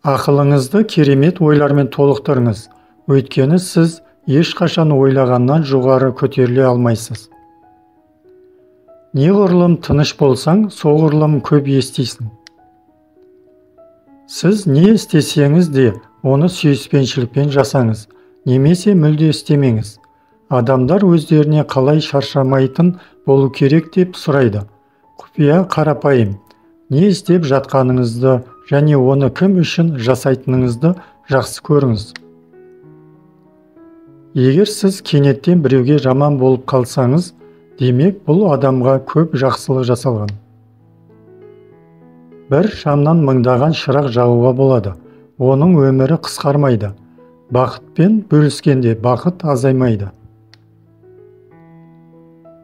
Ақылыңызды керемет ойлармен толықтырыңыз, өйткені сіз ешқашан ойлағаннан жоғары көтеріле алмайсыз. Неғұрлым тыныш болсаң, соғұрлым көп естисің. Сіз не істесеңіз де, оны сүйіспеншілікпен жасаңыз, немесе мүлде істемеңіз. Адамдар өздеріне қалай шаршамайтын болу керек деп сұрайды. Құпия қарапайым. Не істеп жатқаныңызды және оны кім үшін жасайтыныңызды жақсы көріңіз. Егер сіз кенеттен біреуге жаман болып қалсаңыз, демек бұл адамға көп жақсылық жасалған. Бір шамнан мыңдаған шырақ жағуға болады. Оның өмірі қысқармайды. Бақытпен бөліскенде бақыт азаймайды.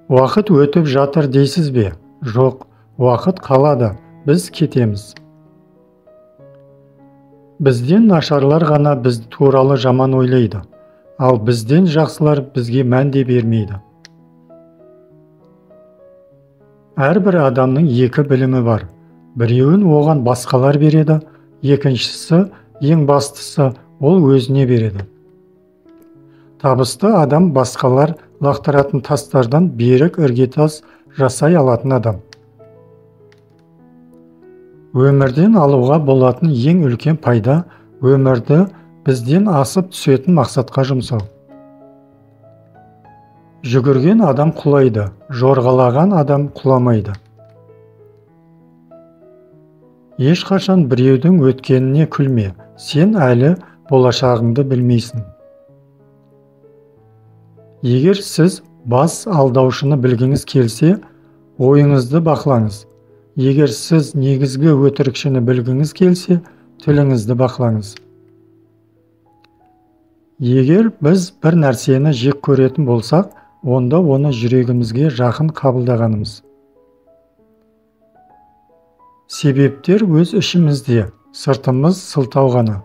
Уақыт өтіп жатыр дейсіз бе? Жоқ, уақыт қалады, біз кетеміз. Бізден нашарлар ғана біз туралы жаман ойлайды, ал бізден жақсылар бізге мән де бермейді. Әрбір адамның екі білімі бар. Біреуін оған басқалар береді, екіншісі, ең бастысы, ол өзіне береді. Табысты адам басқалар лақтыратын тастардан берік іргетас жасай алатын адам. Өмірден алуға болатын ең үлкен пайда өмірді бізден асып түсетін мақсатқа жұмсау. Жүгірген адам құлайды, жорғалаған адам құламайды. Ешқашан біреудің өткеніне күлме, сен әлі болашағыңды білмейсің. Егер сіз бас алдаушыны білгіңіз келсе, ойыңызды бақылаңыз. Егер сіз негізгі өтірікшіні білгіңіз келсе, тіліңізді бақылаңыз. Егер біз бір нәрсені жек көретін болсақ, онда оны жүрегімізге жақын қабылдағанымыз. Себептер өз ішімізде, сыртымыз сылтау ғана.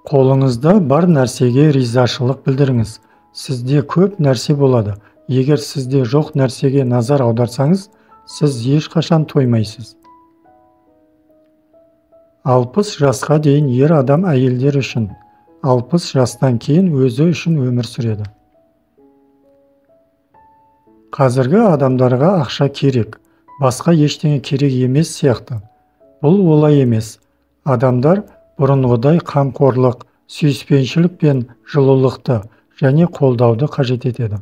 Қолыңызда бар нәрсеге ризашылық білдіріңіз. Сізде көп нәрсе болады. Егер сізде жоқ нәрсеге назар аударсаңыз, сіз ешқашан тоймайсыз. 60 жасқа дейін ер адам әйелдер үшін, 60 жастан кейін өзі үшін өмір сүреді. Қазіргі адамдарға ақша керек, басқа ештеңе керек емес сияқты. Бұл олай емес. Адамдар бұрынғыдай қамқорлық, сүйіспеншілік пен жылулықты және қолдауды қажет етеді.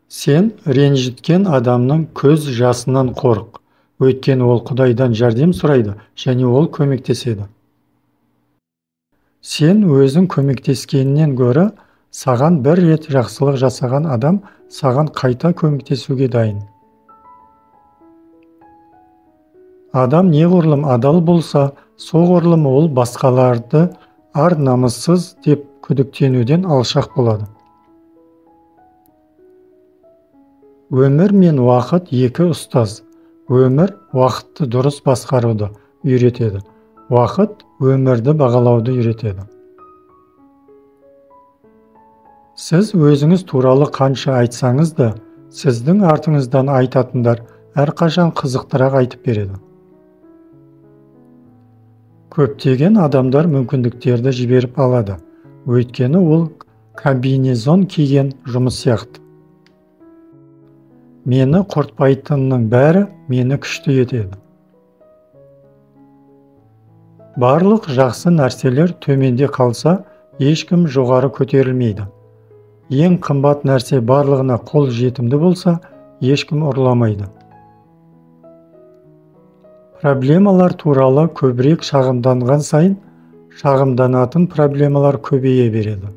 Сен ренжіткен адамның көз жасынан қорық, өйткені ол Құдайдан жәрдем сұрайды және ол көмектеседі. Сен өзің көмектескеннен гөрі, саған бір рет жақсылық жасаған адам саған қайта көмектесуге дайын. Адам неғұрлым адал болса, соғұрлым ол басқаларды ар-намыссыз деп күдіктенуден алшақ болады. Өмір мен уақыт екі ұстаз. Өмір уақытты дұрыс басқаруды үйретеді. Уақыт өмірді бағалауды үйретеді. Сіз өзіңіз туралы қанша айтсаңыз да, сіздің артыңыздан айтатындар әрқашан қызықтырақ айтып береді. Көптеген адамдар мүмкіндіктерді жіберіп алады, өйткені ол комбинезон киген жұмыс сияқты. Мені құртпайтынның бәрі мені күшті етеді. Барлық жақсы нәрселер төменде қалса, ешкім жоғары көтерілмейді. Ең қымбат нәрсе барлығына қол жетімді болса, ешкім ұрламайды. Проблемалар туралы көбірек шағымданған сайын, шағымданатын проблемалар көбейе береді.